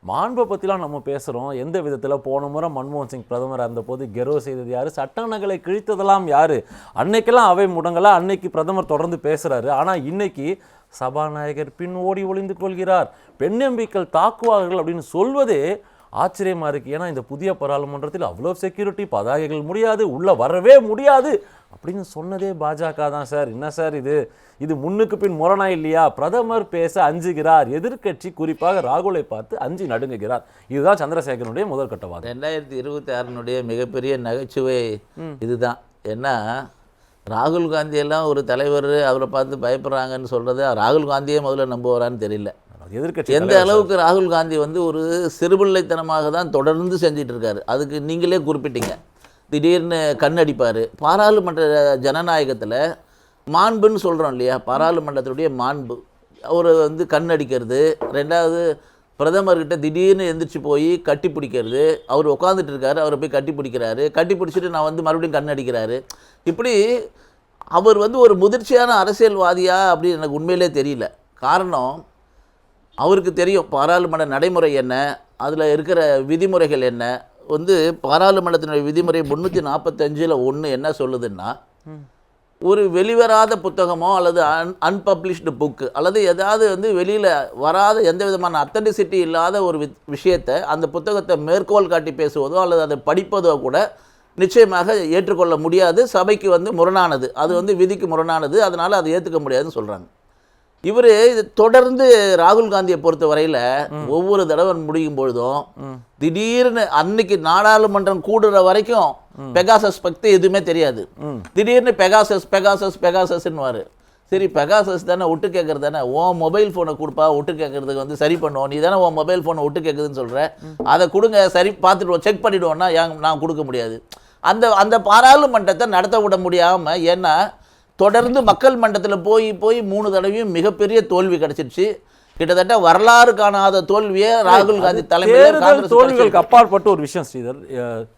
மாண்பை பற்றிலாம் நம்ம பேசுகிறோம். எந்த விதத்தில்? போன முறை மன்மோகன் சிங் பிரதமர் இருந்தபோது கெரோ செய்தது யார்? சட்டங்களை கிழித்ததெல்லாம் யார்? அன்னைக்கெல்லாம் அவை முடங்கலாம், அன்னைக்கு பிரதமர் தொடர்ந்து பேசுகிறாரு. ஆனால் இன்னைக்கு சபாநாயகர் பின் ஓடி ஒளிந்து கொள்கிறார், பெண் எம்பிக்கள் தாக்குவார்கள் அப்படின்னு சொல்வதே ஆச்சரியமாக இருக்குது. ஏன்னா இந்த புதிய பாராளுமன்றத்தில் அவ்வளோ செக்யூரிட்டி, பதாகைகள் முடியாது, உள்ளே வரவே முடியாது அப்படின்னு சொன்னதே பாஜக தான் சார். என்ன சார் இது முன்னுக்கு பின் முரணா இல்லையா? பிரதமர் பேச அஞ்சுகிறார், எதிர்க்கட்சி குறிப்பாக ராகுலை பார்த்து அஞ்சு நடுங்குகிறார். இதுதான் சந்திரசேகரனுடைய முதல் கட்டவாதம். 2026 மிகப்பெரிய நகைச்சுவை இதுதான். ஏன்னா ராகுல் காந்தியெல்லாம் ஒரு தலைவர், அவரை பார்த்து பயப்படுறாங்கன்னு சொல்கிறது ராகுல் காந்தியே முதல்ல நம்புவாரான்னு தெரியல. எதிர்க்கட்சி எந்த அளவுக்கு ராகுல் காந்தி ஒரு சிறுபிள்ளைத்தனமாக தான் தொடர்ந்து செஞ்சிட்டு இருக்காரு. அதுக்கு நீங்களே குறிப்பிட்டீங்க, திடீர்னு கண்ணடிப்பார். பாராளுமன்ற ஜனநாயகத்தில் மாண்புன்னு சொல்கிறோம் இல்லையா, பாராளுமன்றத்துடைய மாண்பு. அவர் கண்ணடிக்கிறது. ரெண்டாவது, பிரதமர்கிட்ட திடீர்னு எந்திரிச்சு போய் கட்டி பிடிக்கிறது. அவர் உட்காந்துட்டு இருக்காரு, அவரை போய் கட்டி பிடிக்கிறாரு. கட்டி பிடிச்சிட்டு நான் மறுபடியும் கண்ணடிக்கிறாரு. இப்படி அவர் ஒரு முதிர்ச்சியான அரசியல்வாதியா அப்படின்னு எனக்கு உண்மையிலே தெரியல. காரணம், அவருக்கு தெரியும் பாராளுமன்ற நடைமுறை என்ன, அதில் இருக்கிற விதிமுறைகள் என்ன. பாராளுமன்றத்தினுடைய விதிமுறை 345 என்ன சொல்லுதுன்னா, ஒரு வெளிவராத புத்தகமோ அல்லது அன்பப்ளிஷ்டு புக்கு அல்லது ஏதாவது வெளியில் வராத எந்த விதமான அத்தன்டிசிட்டி இல்லாத ஒரு விஷயத்தை, அந்த புத்தகத்தை மேற்கோள் காட்டி பேசுவதோ அல்லது அதை படிப்பதோ கூட நிச்சயமாக ஏற்றுக்கொள்ள முடியாது. சபைக்கு முரணானது, அது விதிக்கு முரணானது, அதனால் அதை ஏற்றுக்க முடியாதுன்னு சொல்கிறாங்க. இவர் தொடர்ந்து ராகுல் காந்தியை பொறுத்த வரையில் ஒவ்வொரு தடவை முடியும் பொழுதும் திடீர்னு அன்னைக்கு நாடாளுமன்றம் கூடுற வரைக்கும் பெகாசஸ் பற்றி எதுவுமே தெரியாது. திடீர்னு பெகாசஸ்ன்னுவார். சரி, பெகாசஸ் தானே, ஒட்டு கேட்கறது தானே, உன் மொபைல் ஃபோனை கொடுப்பா, ஒட்டு கேட்கறதுக்கு சரி பண்ணுவோம். நீ தானே உன் மொபைல் ஃபோனை ஒட்டு கேட்குதுன்னு சொல்கிற, அதை கொடுங்க, சரி பார்த்துட்டு செக் பண்ணிவிடுவோன்னா நான் கொடுக்க முடியாது. அந்த பாராளுமன்றத்தை நடத்த விட முடியாமல், ஏன்னா தொடர்ந்து மக்கள் மன்றத்தில் போய் 3 தடவையும் மிகப்பெரிய தோல்வி கிடைச்சிருச்சு. கிட்டத்தட்ட வரலாறு காணாத தோல்வியை ராகுல் காந்தி தலைமையில் தோல்விகளுக்கு அப்பாற்பட்டு ஒரு விஷயம் ஸ்ரீதர்,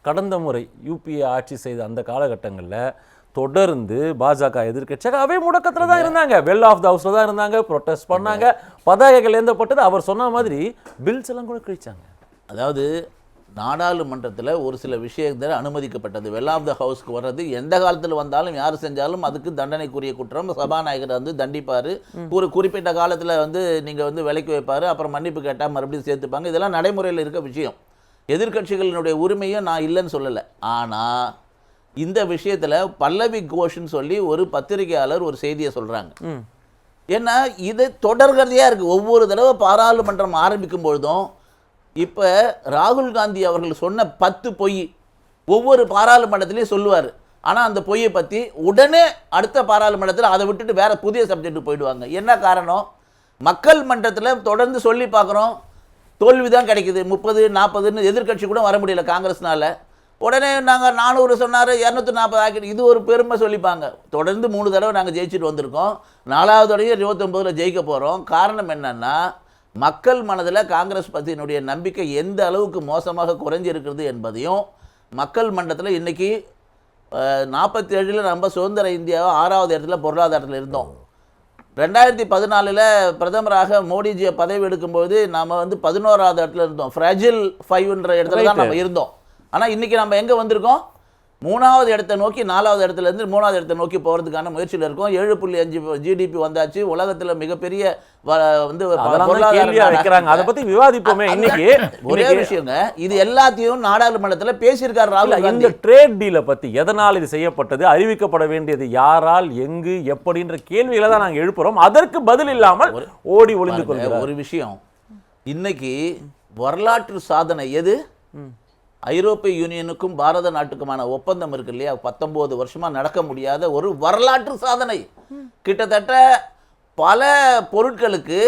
கடந்த முறை யூபிஏ ஆட்சி செய்த அந்த காலகட்டங்களில் தொடர்ந்து பாஜக எதிர்க்கட்சியாக அவை முடக்கத்தில் தான் இருந்தாங்க, வெல் ஆஃப் த ஹவுஸில் தான் இருந்தாங்க, ப்ரொட்டஸ்ட் பண்ணாங்க, பதாகைகள் ஏந்தப்பட்டது. அவர் சொன்ன மாதிரி பில்ஸ் எல்லாம் கூட கிழிச்சாங்க. அதாவது நாடாளுமன்றத்தில் ஒரு சில விஷயங்கள் அனுமதிக்கப்பட்டது. வெல் ஆஃப் த ஹவுஸ்க்கு வர்றது எந்த காலத்தில் வந்தாலும் யார் செஞ்சாலும் அதுக்கு தண்டனைக்குரிய குற்றம். சபாநாயகர் தண்டிப்பார். ஒரு குறிப்பிட்ட காலத்தில் நீங்கள் விலைக்கு வைப்பார், அப்புறம் மன்னிப்பு கேட்டால் மறுபடியும் சேர்த்துப்பாங்க. இதெல்லாம் நடைமுறையில் இருக்க விஷயம். எதிர்க்கட்சிகளினுடைய உரிமையும் நான் இல்லைன்னு சொல்லலை. ஆனால் இந்த விஷயத்தில் பல்லவி கோஷ்ன்னு சொல்லி ஒரு பத்திரிகையாளர் ஒரு செய்தியை சொல்கிறாங்க. ஏன்னா இது தொடர்கதையாக இருக்குது. ஒவ்வொரு தடவை பாராளுமன்றம் ஆரம்பிக்கும் பொழுதும் இப்போ ராகுல் காந்தி அவர்கள் சொன்ன 10 பொய் ஒவ்வொரு பாராளுமன்றத்திலையும் சொல்லுவார். ஆனால் அந்த பொய்யை பற்றி உடனே அடுத்த பாராளுமன்றத்தில் அதை விட்டுட்டு வேறு புதிய சப்ஜெக்ட்டுக்கு போயிடுவாங்க. என்ன காரணம்? மக்கள் மன்றத்தில் தொடர்ந்து சொல்லி பார்க்குறோம், தோல்வி தான் கிடைக்குது. 30-40ன்னு எதிர்க்கட்சி கூட வர முடியல காங்கிரஸ்னால. உடனே நாங்கள் 400 சொன்னார், 240 ஆக்கிட்டு, இது ஒரு பெருமை சொல்லிப்பாங்க. தொடர்ந்து 3 தடவை நாங்கள் ஜெயிச்சுட்டு வந்திருக்கோம், 4வது தடவையும் 29ல் ஜெயிக்க போகிறோம். காரணம் என்னன்னா, மக்கள் மனதில் காங்கிரஸ் பற்றியினுடைய நம்பிக்கை எந்த அளவுக்கு மோசமாக குறைஞ்சிருக்கிறது என்பதையும், மக்கள் மன்றத்தில் இன்றைக்கி 47 நம்ம சுதந்திர இந்தியாவை 6வது இடத்துல பொருளாதாரத்தில் இருந்தோம். 2014 பிரதமராக மோடிஜியை பதவி எடுக்கும்போது நாம் 11வது இடத்துல இருந்தோம். ஃப்ராஜில் 5ன்ற இடத்துல தான் நம்ம இருந்தோம். ஆனால் இன்றைக்கி நம்ம எங்கே வந்திருக்கோம்? 3வது இடத்தை நோக்கி 4வது இடத்துலேருந்து 3வது இடத்தை நோக்கி போகிறதுக்கான முயற்சியில் இருக்கும். 7.5 ஜிடிபி வந்தாச்சு. உலகத்தில் மிகப்பெரிய வைக்கிறாங்க. அதை பற்றி விவாதிப்போமே. இன்னைக்கு ஒரே விஷயங்க, இது எல்லாத்தையும் நாடாளுமன்றத்தில் பேசியிருக்காரு ராகுல். இந்த ட்ரேட் டீலை பற்றி, எதனால் இது செய்யப்பட்டது, அறிவிக்கப்பட வேண்டியது யாரால், எங்கு, எப்படின்ற கேள்விகளை தான் நாங்கள் எழுப்புறோம். அதற்கு பதில் இல்லாமல் ஓடி ஒளிந்து கொள்கிற ஒரு விஷயம். இன்னைக்கு வரலாற்று சாதனை எது? ஐரோப்பிய யூனியனுக்கும் பாரத நாட்டுக்குமான ஒப்பந்தம் இருக்கு இல்லையா, 19 வருஷமாக நடக்க முடியாத ஒரு வரலாற்று சாதனை. கிட்டத்தட்ட பல பொருட்களுக்கு,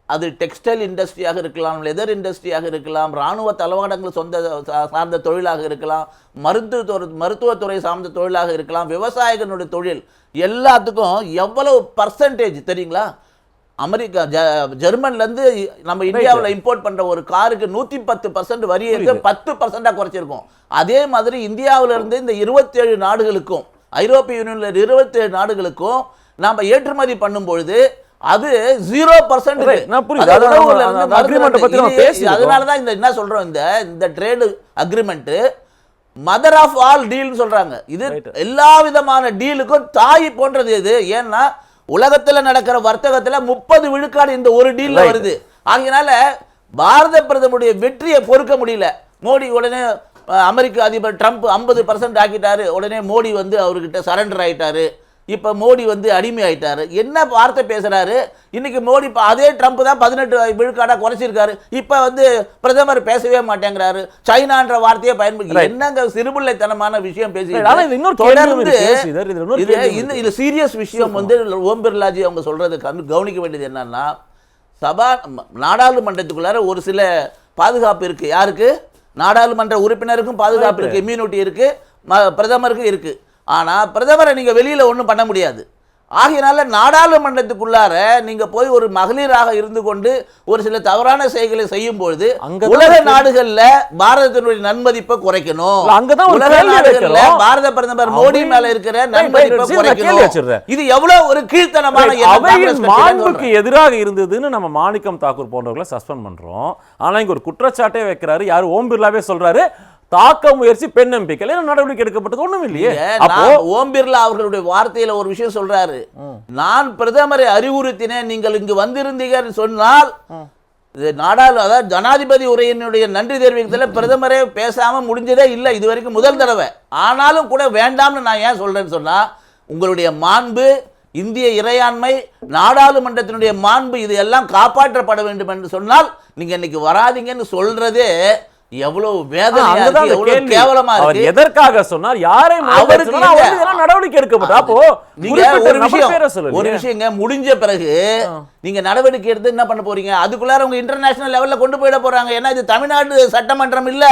அது டெக்ஸ்டைல் இண்டஸ்ட்ரியாக இருக்கலாம், லெதர் இண்டஸ்ட்ரியாக இருக்கலாம், இராணுவ தளவாடங்கள் சார்ந்த தொழிலாக இருக்கலாம், மருத்துவத்துறை சார்ந்த தொழிலாக இருக்கலாம், விவசாயிகளுடைய தொழில், எல்லாத்துக்கும் எவ்வளவு பர்சன்டேஜ் தெரியுங்களா? அமெரிக்கா, ஜெர்மன்லேருந்து நம்ம இந்தியாவில் இம்போர்ட் பண்ணுற ஒரு காருக்கு 110% வரி 10% குறைச்சிருக்கோம். அதே மாதிரி இந்தியாவிலிருந்து இந்த 27 நாடுகளுக்கும், ஐரோப்பிய யூனியனில் 27 நாடுகளுக்கும் நாம் ஏற்றுமதி பண்ணும்பொழுது அது 0%. நான் புரியுது. அக்ரிமெண்ட் பத்தி நம்ம பேசிட்டோம். அதனால தான் இந்த என்ன சொல்றோம், இந்த trade agreement mother of all deal சொல்றாங்க. இது எல்லா விதமான டீலுக்கும் தாய் போன்றது இது. ஏன்னா உலகத்துல நடக்கிற வர்த்தகத்துல 30 விழுக்காடு இந்த ஒரு டீல்ல வருது. ஆகையினால பாரத பிரதமருடைய வெற்றியை பொறுக்க முடியல. மோடி உடனே அமெரிக்க அதிபர் ட்ரம்ப் 50% ஆக்கிட்டாரு. உடனே மோடி வந்து அவர்கிட்ட சரண்டர் ஆயிட்டாரு. இப்ப மோடி வந்து அடிமை ஆயிட்டாரு. என்ன வார்த்தை பேசுறாரு இன்னைக்கு மோடி? அதே ட்ரம்ப் தான் 18 விழுக்காடா குறைச்சிருக்காரு. இப்ப வந்து பிரதமர் பேசவே மாட்டேங்கிறாரு. சைனான்ற வார்த்தையை பயன்படுத்தி என்னங்க சிறுபிள்ளைத்தனமான விஷயம் பேசி இது சீரியஸ் விஷயம். வந்து ஓம் பிர்லாஜி அவங்க சொல்றது கவனிக்க வேண்டியது என்னன்னா, நாடாளுமன்றத்துக்குள்ளார ஒரு சில பாதுகாப்பு இருக்கு. யாருக்கு? நாடாளுமன்ற உறுப்பினருக்கும் பாதுகாப்பு இருக்கு, இம்யூனிட்டி இருக்கு, பிரதமருக்கும் இருக்கு. ஆனா பிரதமரை நீங்க வெளியில ஒண்ணும் பண்ண முடியாது. ஆகையினால நாடாளுமன்றத்துக்குள்ளார நீங்க போய் ஒரு மகளிராக இருந்து கொண்டு ஒரு சில தவறான செயல்களை செய்யும் பொழுது உலக நாடுகள்ல பாரதத்தினுடைய நன்மதிப்பை குறைக்கணும். உலக நாடுகள்ல பாரத பிரதமர் மோடி மேல இருக்கிற நன்மதிப்பை குறைக்கணும். இது எவ்வளவு ஒரு கீழ்த்தனமான மாண்புக்கு எதிராக இருந்ததுன்னு நம்ம மாணிக்கம் தாக்கூர் போன்றவர்களை சஸ்பெண்ட் பண்றோம். ஆனா இங்க ஒரு குற்றச்சாட்டே வைக்கிறாரு. யாரு? ஓம் பிர்லாவே சொல்றாரு, தாக்க முயற்சி பெண் எம்பிக்கள் நடவடிக்கை எடுக்கப்பட்டது ஒண்ணும் இல்லையே. அப்போ ஓம் பிர்லா அவர்களுடைய வார்த்தையில ஒரு விஷயம் சொல்றாரு, நான் பிரதமரை அறிவுறுத்தினேன், நீங்கள் இங்கு வந்திருந்தீங்கன்னு சொன்னால் அதாவது ஜனாதிபதி உரையினுடைய நன்றி தெரிவிக்கிறதுல பிரதமரே பேசாம முடிஞ்சதே இல்லை இது வரைக்கும், முதல் தடவை. ஆனாலும் கூட வேண்டாம்னு நான் ஏன் சொல்றேன்னு சொன்னா, உங்களுடைய மாண்பு, இந்திய இறையாண்மை, நாடாளுமன்றத்தினுடைய மாண்பு, இது எல்லாம் காப்பாற்றப்பட வேண்டும் என்று சொன்னால் நீங்க இன்னைக்கு வராதீங்கன்னு சொல்றதே எவ்வளவு வேதனையா இருக்கு, எவ்வளவு கேவலமா இருக்கு. எதற்காக சொன்னார்? யாரை நடவடிக்கை எடுக்கப்பட்டது? அப்போ நீங்க ஒரு விஷயங்க முடிஞ்ச பிறகு நீங்க நடவடிக்கை எடுத்து என்ன பண்ண போறீங்க? அதுக்குள்ளார உங்க இன்டர்நேஷனல் லெவல்ல கொண்டு போயிட போறாங்க. ஏன்னா இது தமிழ்நாடு சட்டமன்றம் இல்ல.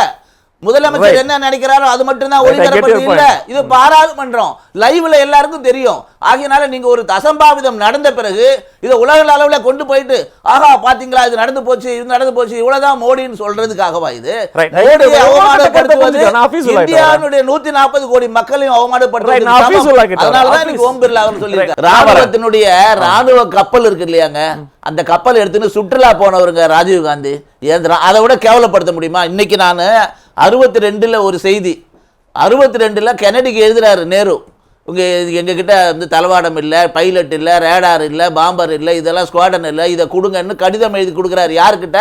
முதலமைச்சர் என்ன நினைக்கிறாரோ அது மட்டும் தான் ஒளிபரப்பது இல்ல. இது பாராளுமன்றம், லைவ்ல எல்லாருக்கும் தெரியும். ஆகையினால நீங்க ஒரு அசம்பாவிதம் நடந்த பிறகு இதை உலக அளவுல கொண்டு போயிட்டு ஆஹா பாத்தீங்களா இது நடந்து போச்சு, இது நடந்து போச்சு, இவ்வளவுதான் மோடின்னு சொல்றதுக்காகவா? இது மோடியை அவமானப்படுத்துவது, இந்தியாவுடைய 140 கோடி மக்களையும் அவமானப்படுத்துவது. அதனாலதான் இன்னைக்கு ஓம் பிர்லா அவர் சொல்லியிருக்காரு, ராணுவத்தினுடைய ராணுவ கப்பல் இருக்கு இல்லையாங்க, அந்த கப்பல் எடுத்துன்னு சுற்றுலா போனவருங்க ராஜீவ் காந்தி. அதை விட கேவலப்படுத்த முடியுமா? இன்னைக்கு நான் 62 ஒரு செய்தி, 62 கெனடிக்கு எழுதுறாரு நேரு, எங்ககிட்ட வந்து தளவாடம் இல்லை, பைலட் இல்லை, ரேடார் இல்லை, பாம்பர் இல்லை, இதெல்லாம் ஸ்குவாடன் இல்லை, இதை கொடுங்கன்னு கடிதம் எழுதி கொடுக்குறாரு. யாருக்கிட்ட?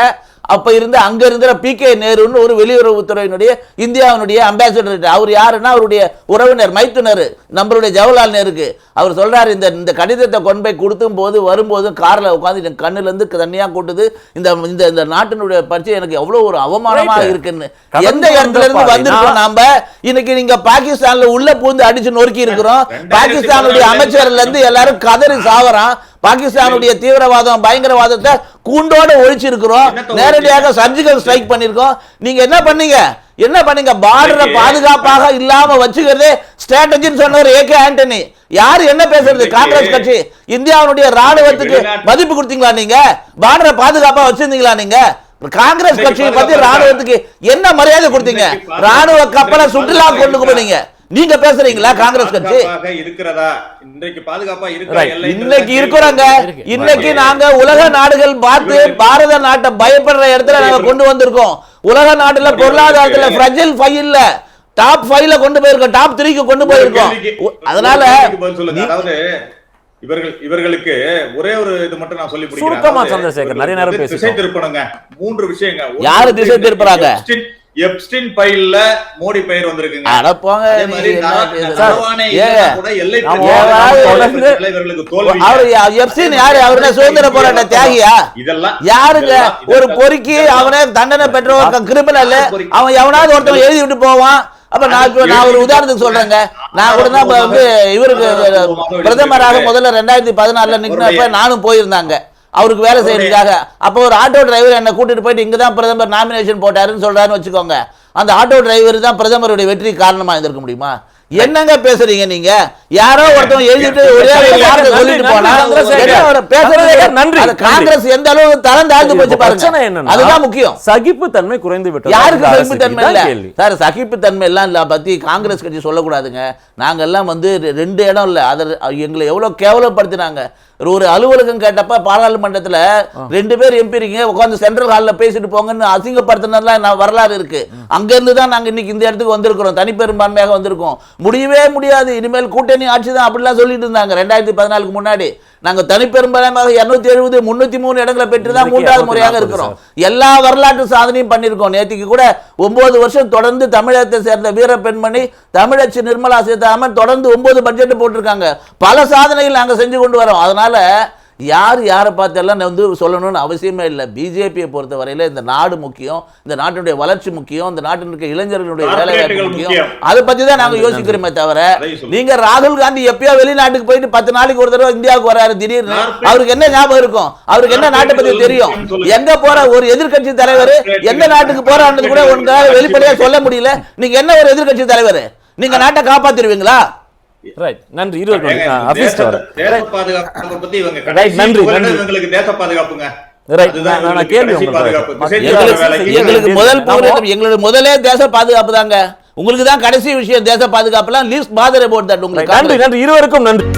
அப்ப இருந்து அங்க இருந்த பி.கே. நேருன்னு ஒரு வெளியுறவுத்துறையினுடைய இந்தியாவுடைய அம்பாசிடர். அவர் யாருன்னா அவருடைய உறவினர், மைத்துனர், நம்மளுடைய ஜவஹர்லால் நேருக்கு. அவர் சொல்றாரு, இந்த கடிதத்தை கொண்டு போய் கொடுத்தும் போது வரும்போதும் கார்ல உட்காந்து கண்ணுல இருந்து தண்ணியா கூட்டுது, இந்த நாட்டினுடைய பரிச்சை எனக்கு எவ்வளவு ஒரு அவமானமா இருக்குன்னு. எந்த இடத்துல இருந்து வந்திருக்கோம் நாம? இன்னைக்கு நீங்க பாகிஸ்தான்ல உள்ள பூந்து அடிச்சு நொறுக்கி இருக்கிறோம். பாகிஸ்தானுடைய அமைச்சர்ல இருந்து எல்லாரும் கதறி சாவறான். பாகிஸ்தானுடைய தீவிரவாதம், பயங்கரவாதத்தை கூண்டோட ஒழிச்சிருக்கிறோம். நேரடியாக சர்ஜிக்கல் ஸ்ட்ரைக் பண்ணிருக்கோம். நீங்க என்ன பண்ணீங்க? பார்டரை பாதுகாப்பாக இல்லாம வச்சுக்கிறதே ஸ்ட்ராட்டஜின்னு சொன்னவர் ஏகே ஆண்டனி. யாரு என்ன பேசுறது? காங்கிரஸ் கட்சி. இந்தியாவுடைய ராணுவத்துக்கு மதிப்பு கொடுத்தீங்களா? நீங்க பார்டரை பாதுகாப்பா வச்சிருந்தீங்களா? நீங்க காங்கிரஸ் கட்சியை பத்தி ராணுவத்துக்கு என்ன மரியாதை கொடுத்தீங்க? ராணுவ கப்பலை சுற்றுலா கொண்டு போனீங்க. நீங்க பேசுறீங்களா? காங்கிரஸ் கட்சி இருக்கிறதா? இன்றைக்கு பாதுகாப்பா இன்னைக்கு இருக்கிறோங்க. இன்னைக்கு நாங்க உலக நாடுகள் பார்த்து பாரத நாட்டை பயப்படுற இடத்துல நாங்க கொண்டு வந்திருக்கோம். உலக நாட்டுல பொருளாதாரத்துல ஃப்ரஜைல் 5 இல்ல, டாப் 5ல கொண்டு போயிருக்கோம், டாப் 3க்கு கொண்டு போயிருக்கோம். அதனால இவர்களுக்கு ஒரே ஒரு இது மட்டும் நான் சொல்லி சுருக்கமா சந்திரசேகர் நிறைய நேரம் பேசி திசை திருப்பணுங்க. 3 விஷயங்க. யாரு திசை திருப்புறாங்க? எப்ஸ்டின் ஃபைல்ல மோடி பெயர் வந்திருக்குங்க. அட போங்க. எப்ஸ்டின் யாரு? அவருடைய சுதந்திர போராட்ட தியாகியா? இதெல்லாம் யாருங்க? ஒரு பொறுக்கி அவனே தண்டனை பெற்றவங்க, கிரிமினல். அவன் எவனாவது ஒருத்தவன் எழுதி விட்டு போவான். அப்ப நான் ஒரு உதாரணத்துக்கு சொல்றேங்க. நான் கூட தான் வந்து இவருக்கு பிரதமராக முதல்ல 2014 நிக்கிறப்ப நானும் போயிருந்தாங்க அவருக்கு வேலை செய்யறதுக்காக. அப்போ ஒரு ஆட்டோ டிரைவர் என்னை கூட்டிட்டு போயிட்டு இங்கதான் பிரதமர் நாமினேஷன் போட்டாருன்னு சொல்றாருன்னு வச்சுக்கோங்க. அந்த ஆட்டோ டிரைவர் தான் பிரதமருடைய வெற்றி காரணமா இருந்திருக்க முடியுமா? என்னங்க பேசுறீங்க நீங்க? யாரோ ஒருத்தவங்க எழுதிட்டு ஒரே ஒரு வார்த்தை சொல்லிட்டு போனா காங்கிரஸ் எந்த அளவுக்கு தரம் தாழ்ந்து போச்சு பாருங்க. அதுதான் முக்கியம். சகிப்புத்தன்மை குறைந்து விட்டது. யாருக்கு சகிப்புத்தன்மை இல்ல சார்? சகிப்புத்தன்மை எல்லாம் இல்ல பத்தி காங்கிரஸ் கட்சி சொல்லக்கூடாதுங்க. நாங்க எல்லாம் வந்து 2 இடம் இல்ல, அதை எங்களை எவ்வளவு கேவலப்படுத்தினாங்க. ஒரு அலுவலகம் கேட்டப்ப பாராளுமன்றத்துல 2 பேர் எம்பி இருக்கீங்க, உட்காந்து சென்ட்ரல் ஹால்ல பேசிட்டு போங்கன்னு அசிங்கப்படுத்தினதுலாம் வரலாறு இருக்கு. அங்க இருந்து தான் நாங்க இன்னைக்கு இந்த இடத்துக்கு வந்திருக்கிறோம், தனிப்பெரும்பான்மையாக வந்திருக்கோம். முடியவே முடியாது, இனிமேல் கூட்டணி ஆட்சி தான் அப்படிலாம் சொல்லிட்டு இருந்தாங்க 2014க்கு முன்னாடி. நாங்க தனிப்பெரும்பான்மையாக 270 303 இடங்களை பெற்றுதான் 3வது முறையாக இருக்கிறோம். எல்லா வரலாற்று சாதனையும் பண்ணிருக்கோம். நேற்றுக்கு கூட 9 வருஷம் தொடர்ந்து தமிழகத்தை சேர்ந்த வீர பெண்மணி தமிழச்சி நிர்மலா சீதாராமன் தொடர்ந்து 9 பட்ஜெட் போட்டிருக்காங்க. பல சாதனைகள் நாங்க செஞ்சு கொண்டு வரோம். அதனால யாரை பார்த்தெல்லாம் வந்து சொல்லணும்னு அவசியமே இல்லை. பிஜேபியை பொறுத்த வரையில இந்த நாடு முக்கியம், இந்த நாட்டினுடைய வளர்ச்சி முக்கியம், இந்த நாட்டில் இருக்க இளைஞர்களுடைய வேலை வாய்ப்பு முக்கியம். அதை பத்தி தான் நாங்க யோசிக்கிறோமே தவிர, நீங்க ராகுல் காந்தி எப்பயோ வெளிநாட்டுக்கு போயிட்டு 10 நாளைக்கு ஒரு தடவை இந்தியாவுக்கு வராரு திடீர்னு, அவருக்கு என்ன ஞாபகம் இருக்கும்? அவருக்கு என்ன நாட்டை பத்தி தெரியும்? எங்க போற ஒரு எதிர்கட்சி தலைவர் எந்த நாட்டுக்கு போறான்னு கூட உங்களால வெளிப்படையா சொல்ல முடியல. நீங்க என்ன ஒரு எதிர்கட்சி தலைவர்? நீங்க நாட்டை காப்பாத்திருவீங்களா? ரைட், நன்றி. நன்றி தேச பாதுகாப்புங்க. எங்களுக்கு முதலே தேச பாதுகாப்பு தாங்க. உங்களுக்கு தான் கடைசி விஷயம் தேச பாதுகாப்புலாம். Least bother about that. உங்களுக்கு நன்றி. இருவருக்கும் நன்றி.